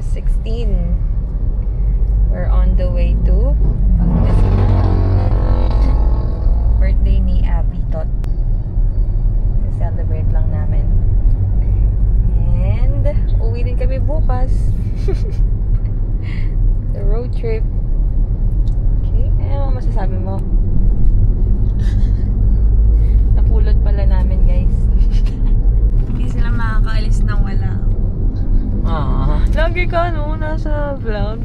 August 16. We're on the way to Pangasinan. Birthday ni Abby Tot. Celebrate lang namin. And uwi din kami bukas. The road trip. Okay, ano masasabi mo? Napulot pala namin, guys. Hindi sila makakaalis nang wala. Lagi ka, no? Nasa vlog.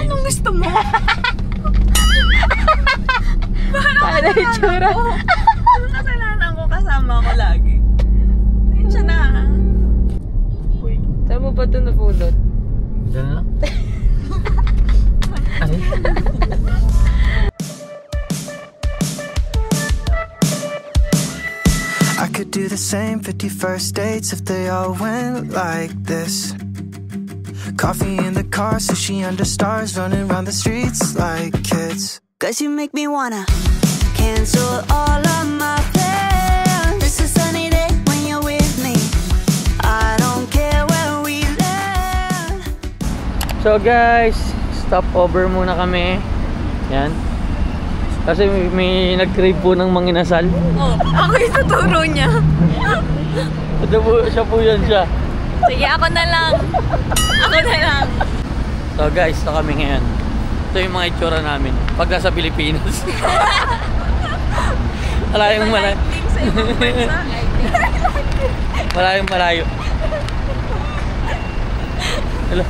Anong gusto mo? Paano itsura? Anong kasalanan ko? Kasama ko lagi. Ayun siya na. Saan mo ba ito napulot? Diyan lang. Ay. I could do the same 51st dates if they all went like this. Coffee in the car, sushi under stars, running around the streets like kids. Cause you make me wanna cancel all of my plans. It's a sunny day when you're with me. I don't care where we land. So guys, stop over muna kami. Yan. Kasi may nag-crave po ng manginasal. Oh, ako yung tuturo niya. Ito po, siya po yan siya. Sige, ako na lang. Ako na lang. So guys, ito kami ngayon. Ito yung mga itsura namin pag nasa Pilipinas. Malayong malayo. Sa ibang bansa. Malayong malayo. Hello.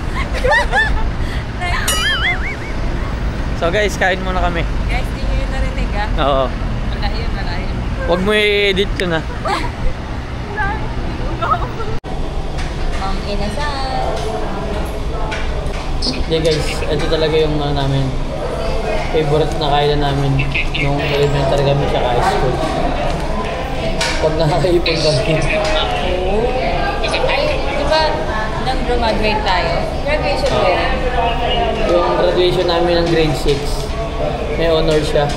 So guys, kain muna kami. Guys, di nyo yun narinig ah. Oo. Malayo, malayo. Huwag mo i-edit ko na. Ang inasal. Yeah guys, ito talaga yung namin favorite na kainan namin nung elementary kami sa high school. Pag nakakaipon kami. Ay, di ba nang graduate tayo? Graduation ba yan? Yung graduation namin ng grade 6, may honor siya.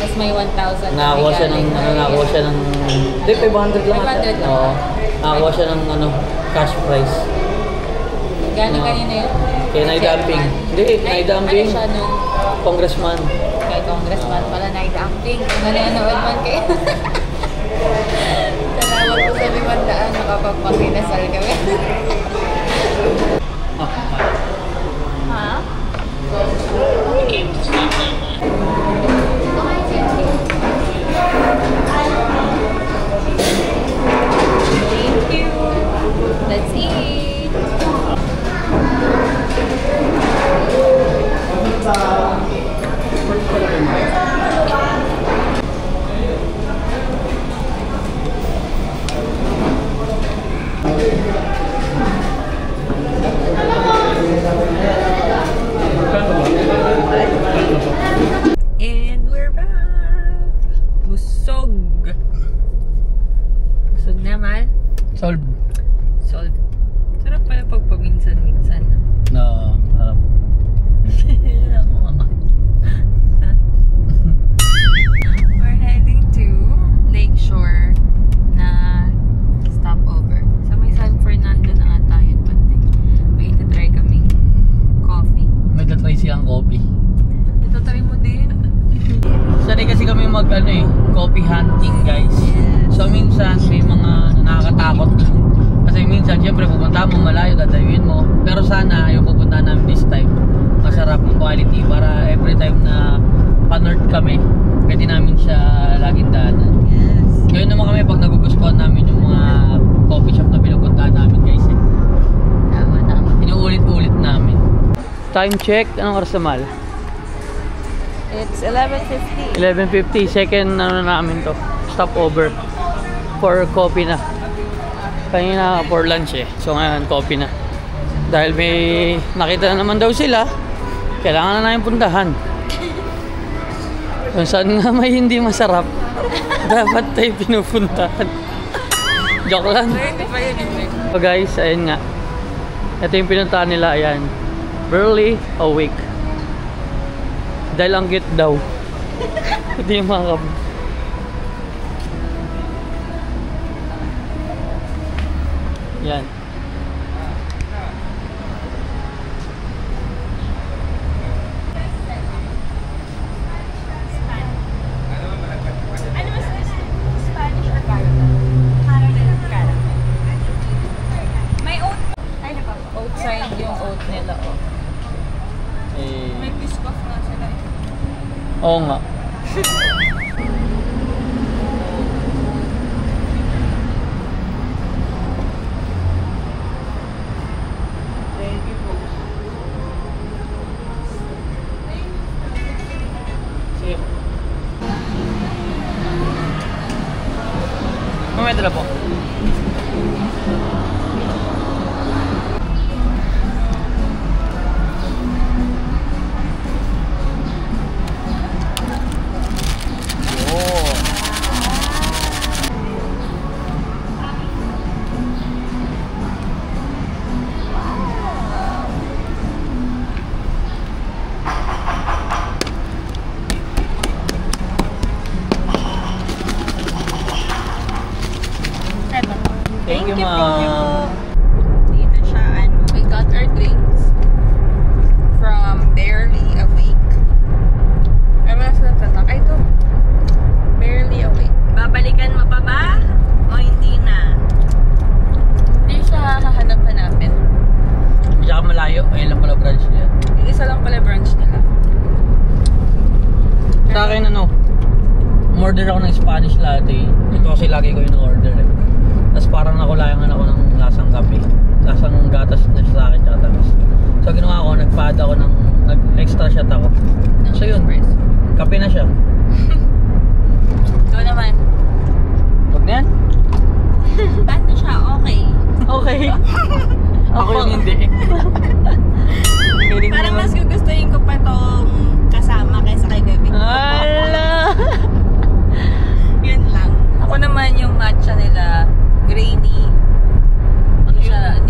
Tapos may 1,000. Nakakuha siya ng, nakakuha siya ng, hindi, 500 lang. 500 lang. Oo. Nakakuha siya ng, cash prize. Gano'n kanina yun? Kaya naidamping. Hindi, naidamping. Ano siya nung Congressman. kay congressman pala naidamping? Kung nanonood man kayo. Salamat po sa 500 nakapagpapinasal kami. Ha? Thank you. Let's eat. And we're back. Busog. Busog naman. Solve. Solve. Sarap pala pag paminsan-minsan. No, We're heading to Lakeshore na stopover. Sa may San Fernando na ata yun. May itatry kaming coffee. may tatry siyang coffee. Itatry mo din. Sanay kasi kami coffee hunting guys. So minsan may mga nakakatakot. Kasi minsan syempre pupunta mo malayo, dadayuin mo. Pero sana yung pupunta namin this time, masarap ang quality para every time na pa-north kami, pwede namin siya laging daanan. Yes. Ngayon naman kami pag nagugustuhan namin yung mga coffee shop na pinupuntahan namin guys. Tama. Inuulit-ulit namin. Time check, anong oras na mal? It's 11:50. 11:50, second namin to, stopover for coffee na. Kanina for lunch so ngayon coffee na. Dahil may nakita na naman daw sila, kailangan na namin puntahan. Kung saan nga may hindi masarap, dapat tayo pinupuntahan. Joke lang. So guys, ayun nga. Ito yung pinuntahan nila, ayan. Burley Awake. Dahil ang cute daw. Ito yung mga yan. Oo nga. Mamaya dala po. Thank you, ma'am. Dito siya, ano. We got our drinks from Barely Awake. Ano sa tatak? Ay, ito. Barely Awake. Babalikan mo pa ba? O hindi na? Hindi siya hahanap-hanapin. Tsaka malayo. Ayun lang pala branch niya. Yung isa lang pala branch nila. Sa akin ano, umorder ako ng Spanish latte. Ito kasi lagi ko yung order eh. Tapos parang nakulayangan ako ng lasang kape. Lasang gatas na siya sa akin tsaka tamis. So ginawa ko, nagpa-add ako ng, nag-extra shot ako. So yun, kape na siya. Ikaw naman. Huwag na yan? Paano siya? Okay. Okay. Ako yung hindi. Parang mas gugustuhin ko pa tong kasama kaysa kay Gabi. Ala! Yun lang. Ako naman yung matcha nila, grainy. Hindi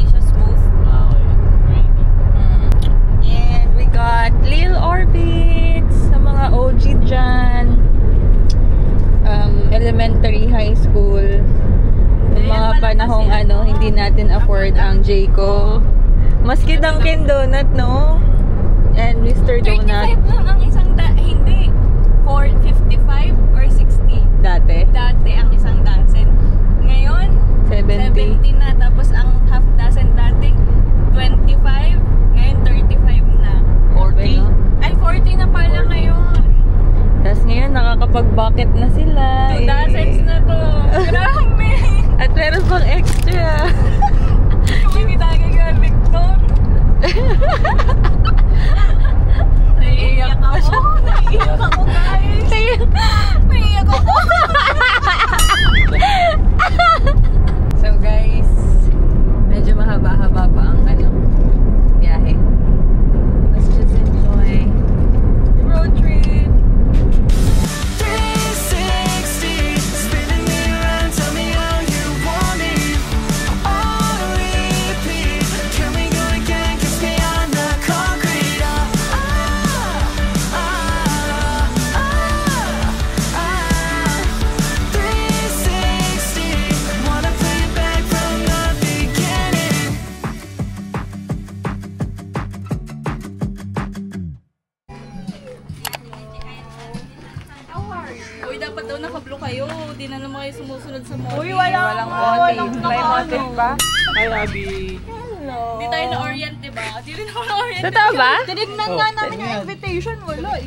siya smooth. Okay. Grainy. And we got Lil Orbits sa mga OG dyan. Elementary, high school. Yung mga panahong ano, hindi natin afford ang Jayco. Maski Dunkin Donut, no? And Mr. 35 Donut. lang ang isang hindi. 455 or 60. Dati. Dati ang isang dozen. Ngayon, 70. 70 na. Tapos ang half dozen dati, 25. Ngayon, 35 na. 40? Ay, 40 na pala ngayon. Tapos ngayon, nakakapag-bucket na sila. 2 dozens na to. Grabe! At meron pang extra. Hindi tayo kay Victor. Naiiyak ako. Naiiyak ako, guys. Naiiyak ako. So guys, medyo mahaba-haba pa ang biyahe. Let's just enjoy the road trip. 360, spinning me around, tell me how you want me. On repeat, can we go again? Kiss me on the concrete. 360, wanna play it back from the beginning. Uy, dapat daw naka-blue kayo. Di na naman kayo sumusunod sa motive. Uy, walang motive. May motive ba? Hi, Abby. Di tayo na-orient, diba? Di rin ako na-orient. Totoo ba? Tinignan nga namin yung invitation. Wala eh.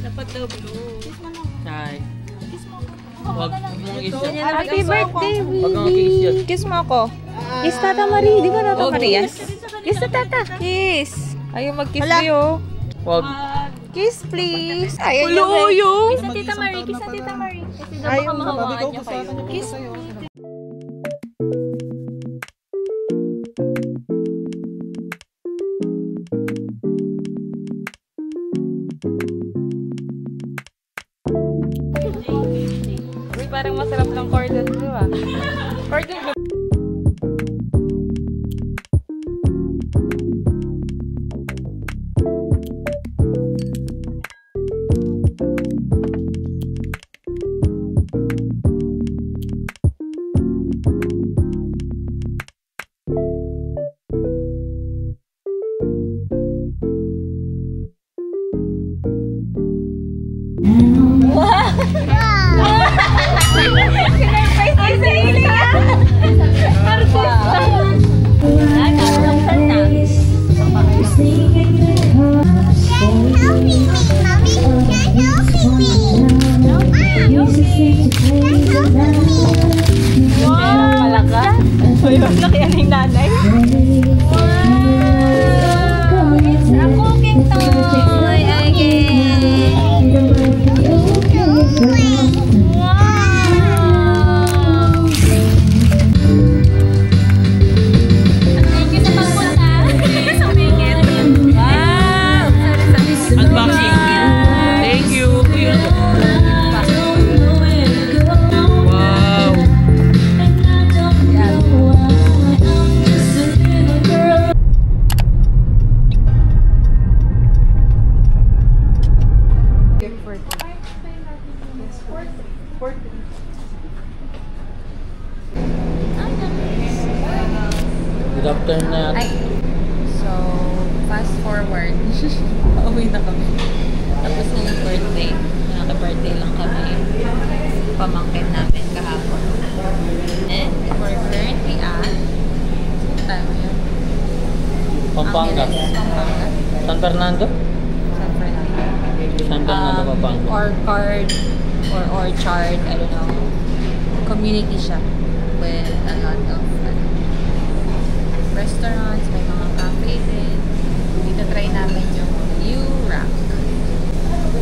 Dapat daw blue. Hi. Huwag mong kiss yan. Happy birthday, Huwag mong kiss yan. Kiss mo ako. Kiss Tata Marie. Di ba Tata Marie yan? Kiss na Tata. Kiss. Ayaw mag-kiss kayo. Huwag. Kiss please. Ayaw niya. Kiss na Tita Marie. Kiss na Tita Marie. Kasi daw baka mahawakan niya kayo. Kiss. Uy, parang masarap lang cordon bleu ah. Cordon bleu. Can you help me, Mommy? Can you help me? Wow! Malaka. Uy, malaki yan yung nanay. Wow! It's a cooking toy again! Wow! Thank you sa pagpunta. Sa Bingit. Wow! Unboxing. Thank you. Wow. Good afternoon. So, fast forward. Pauwi na kami. Tapos na yung birthday. Naka-birthday lang kami. Pamangkin namin kahapon. And we're currently at... Saan tayo yun? Pampanga. Pampanga. San Fernando? San Fernando. San Fernando, Pampanga. Orchard or Orchard, I don't know. Community siya with a lot of restaurants, may mga cafe din. Dito try namin yung U-Rack.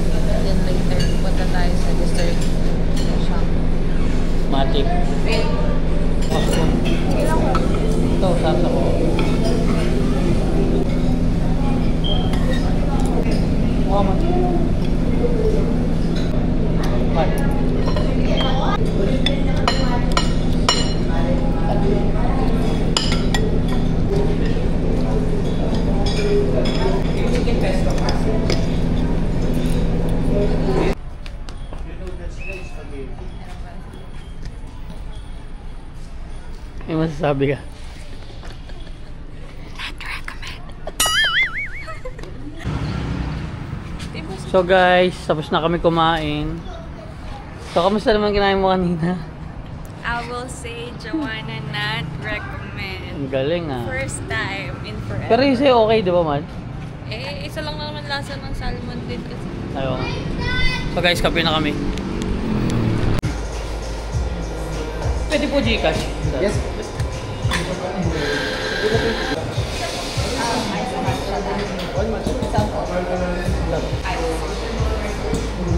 And then later, punta tayo sa dessert shop. Matic. Ito, sasa ko. Waman. May masasabi ka? So guys, tapos na kami kumain. So kamusta naman kinain mo kanina? I will say Joanna not recommend. Ang galing ah. First time in forever. Pero yung sa'yo okay, di ba man? Eh, isa lang naman lasa ng salmon din kasi. Ayaw. So guys, kape na kami. Pwede po Gcash? Yes.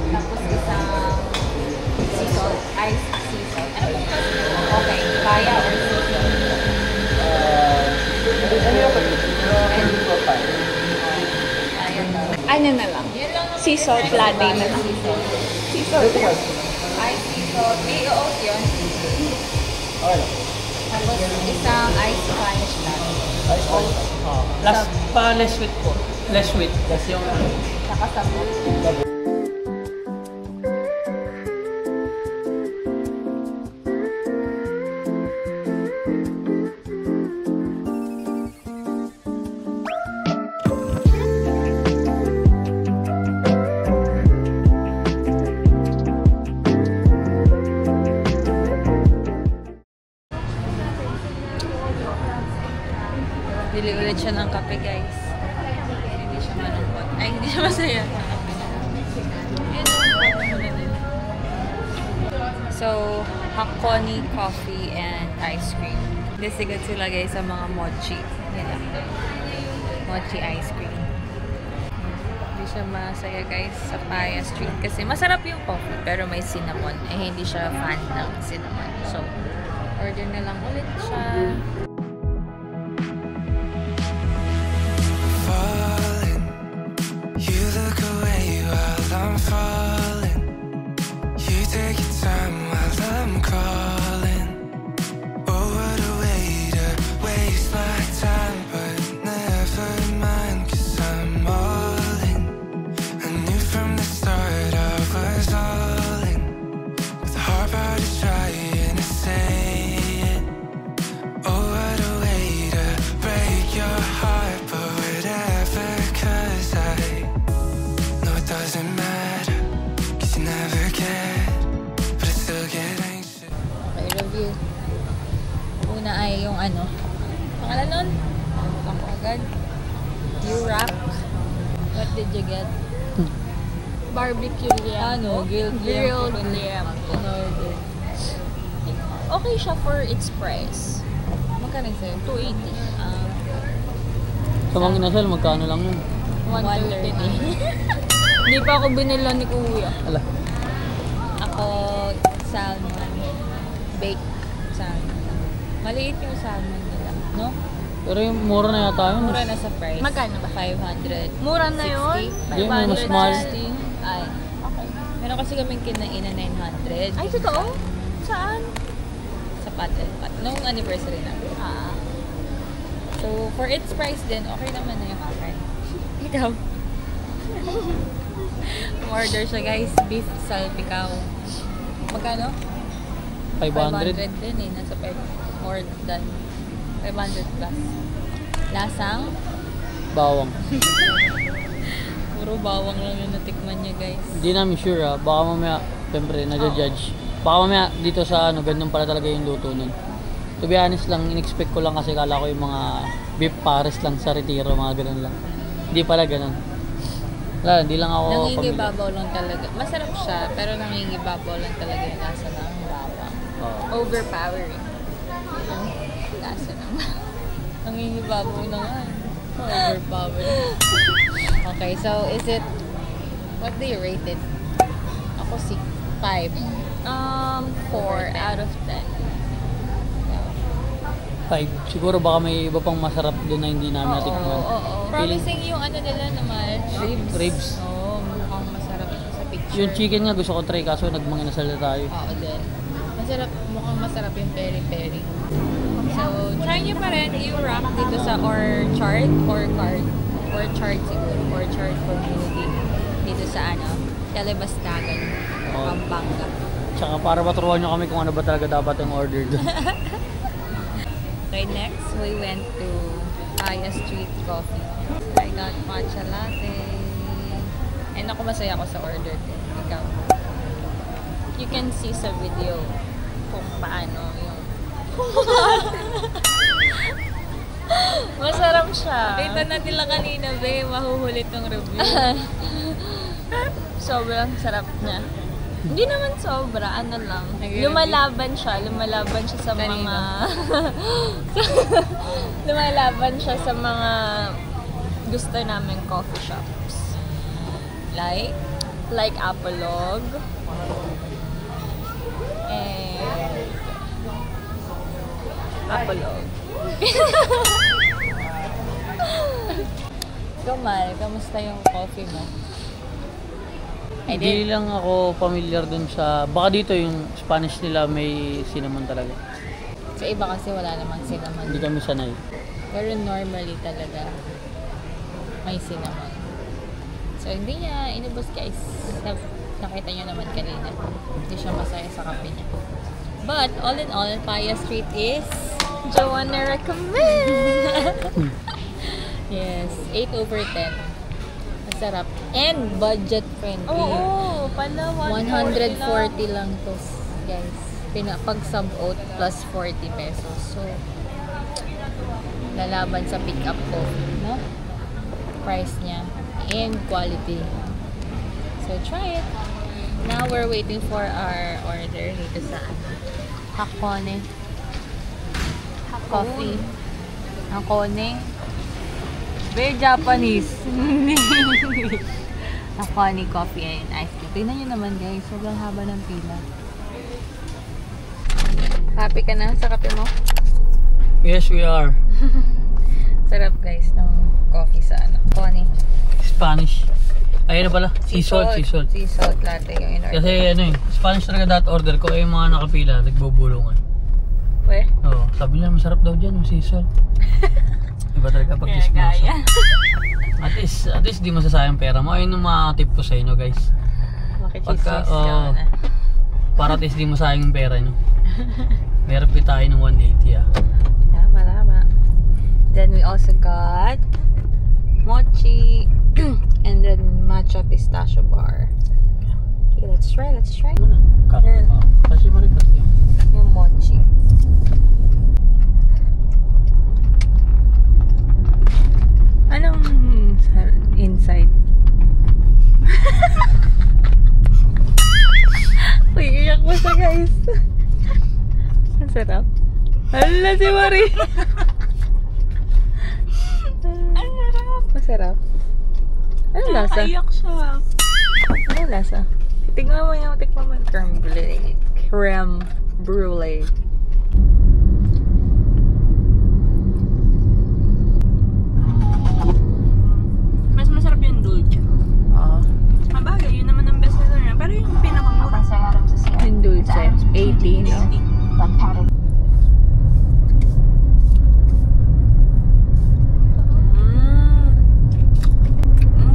Tapos isang sea salt, ice sea salt. Ano po kasi? Okay, kaya or Ano na lang? Sea salt latte na lang. Sea salt. ice sea salt. B-O-O yun. Tapos isang ice Spanish latte. Less sweet po. Less sweet. Kasi yung Nakasabot. Bili ulit siya ng kape, guys. Hindi siya malungkot. Ay, hindi siya masaya. So, Hakoni coffee and ice cream. Desigat sila guys sa mga mochi nila. Mochi ice cream. Hindi siya masaya guys sa Paya Street kasi masarap yung coffee pero may cinnamon. Eh, hindi siya fan ng cinnamon. So, order na lang ulit siya. Falling, you look away while I'm falling. You take your time while I'm calling. Oh, what a way to waste my time, but never mind, 'cause I'm all in. I knew from the start I was all in, with a hard part to trying to say it. Oh, what a way to break your heart, but whatever, 'cause I know it doesn't matter, 'cause you never cared, but I still get anxious. Okay, review. Una ay yung ano. Pangalan nun? Ako agad. U-Rack. What did you get? Barbecue liempo. Grilled Grilled liempo. liempo. In-order. Okay siya for its price. Magkano sa'yo? 280. Sa mga kinasal, magkano lang yun? 130. Hindi pa ako binila ni Kuya. Ala. Ako, salmon. Baked salmon. Maliit yung salmon nila, no? Pero yung mura na yata yun. Mura na sa price. Magkano ba? 500. Mura na yun. Hindi, may mas mahal. 560. Ay, okay. Meron kasi kaming kinain na 900. Ay, totoo? Saan? Sa Paddle Pot. Nung anniversary namin. So, for its price din, okay naman na yung akin. Ikaw. Order siya guys, beef salpicao. Magkano? 500. 500 din eh. Nasa more than 500 plus. Lasang? Bawang. Puro bawang lang yung natikman niya guys. Hindi namin sure baka mamaya, siyempre, nag-judge. Baka mamaya dito sa ganun pala talaga yung luto nun. To be honest lang, in-expect ko lang kasi kala ko yung mga beef pares lang sa Retiro, mga ganun lang. Hindi pala ganun. Wala, hindi lang ako Nangingibabaw lang talaga. Masarap siya, pero nangingibabaw lang talaga yung lasa ng bawang. Overpowering. Yung lasa ng nangingibabaw na nga. Overpowered. Okay, so is it, what do you rate it? Ako 5. 4 out of 10. 5. Siguro baka may iba pang masarap doon na hindi namin natikman. Promising yung ano nila naman, ribs. Ribs. Oo, mukhang masarap siya sa picture. Yung chicken nga gusto ko try kaso nagmanginasal na tayo. Oo din. Mukhang masarap yung peri-peri. So, try nyo pa rin i-wrap dito sa Orchard or card. Orchard siguro. Orchard community. Dito sa Telebastagan, Pampanga. Tsaka para maturuan nyo kami kung ano ba talaga dapat yung order doon. Okay, next we went to Aya Street Coffee. I got matcha latte. And ako masaya ako sa order ko. Ikaw? You can see sa video kung paano yung... Masarap siya. Kita na nila kanina, be. Mahuhulit ng review. Sobrang sarap niya. Hindi naman sobra, ano lang. Nag-review? Lumalaban siya sa Kanino? mga... lumalaban siya sa mga gusto naming coffee shops. Like Apolog. And... Apolog. Kamal, kamusta yung coffee mo? Hindi lang ako familiar dun sa... Baka dito yung Spanish nila may cinnamon talaga. Sa iba kasi wala namang cinnamon. Hindi kami sanay. Pero normally talaga may cinnamon. So hindi niya inubos guys. Nakita niyo naman kanina. Hindi siya masaya sa kape niya. But all in all, Paya Street is... Joanna recommend! Yes, 8/10. Masarap. And budget friendly. Oo, pala 140 lang to guys. Pag sub oat plus 40 pesos. So, lalaban sa pick up ko, no? Price niya and quality. So, try it. Now, we're waiting for our order dito sa Hakone Coffee. Hakone. Very Japanese. Hakone Coffee and ice cream. Tingnan nyo naman guys, sobrang haba ng pila. Happy ka na sa kape mo? Yes, we are. Sarap guys ng coffee sa Hakone. Spanish. Ayun na pala. Sea salt. Sea salt latte yung in-order. Kasi Spanish talaga dati order ko. Yung mga nakapila, nagbubulungan. Weh? Oo, sabi nila masarap daw dyan yung sea salt. Iba talaga pag chismoso. At least di masasayang pera mo. Ayun yung mga tip ko sa inyo guys. Makichismis ka na. Para at least di masayang yung pera nyo. Meron pa tayo ng 180 Tama. Then we also got mochi and then matcha pistachio bar. Okay, let's try. Ano na? Kasi marikat yun. Yung mochi. Anong inside? Uy, iyak mo siya, guys. Ang sarap. Hala si Marie. Ang sarap. Masarap. Anong lasa? Nakaiyak siya. Anong lasa? Tignan mo yung creme brulee. Creme brulee. Mas masarap yung dulce. Oo. Mabagay, yun naman ang best seller niya. Pero yung pinakamura. Yung dulce. 80, no?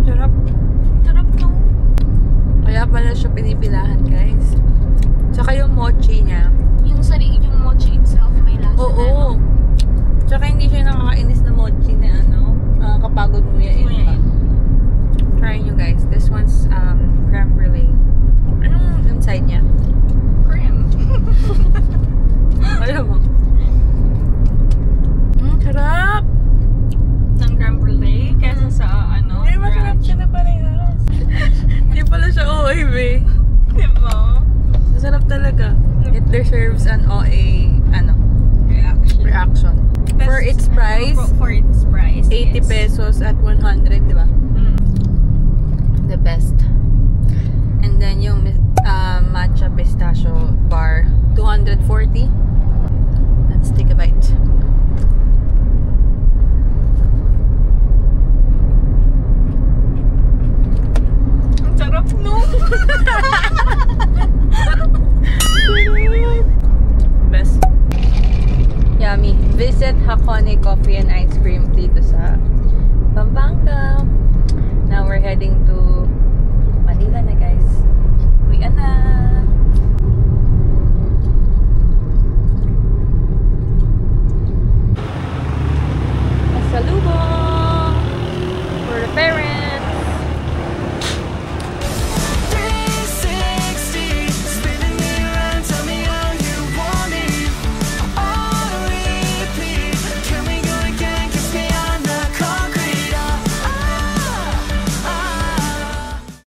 Sarap. Sarap no. Kaya pala siya pinipilahan, guys. Tsaka yung mochi niya. Yung mochi itself may lasa na. Oo. Tsaka hindi siya nakakainis na mochi na ano. Nakakapagod mo yan. Try nyo, guys. This one's creme brulee. Anong inside niya? Cream. Alam mo. Sarap! Ng creme brulee kesa sa ano. Ay, masarap siya na parehas. Hindi pala siya OA, be. Diba? Masarap talaga. It deserves an OA, reaction. For its price, For its price. 80 yes. pesos at 100, di ba? The best. And then yung matcha pistachio bar, 240. Let's take a bite. Ang sarap no. Best. Yummy. Visit Hakone Coffee and Ice Cream dito sa Pampanga. Now we're heading to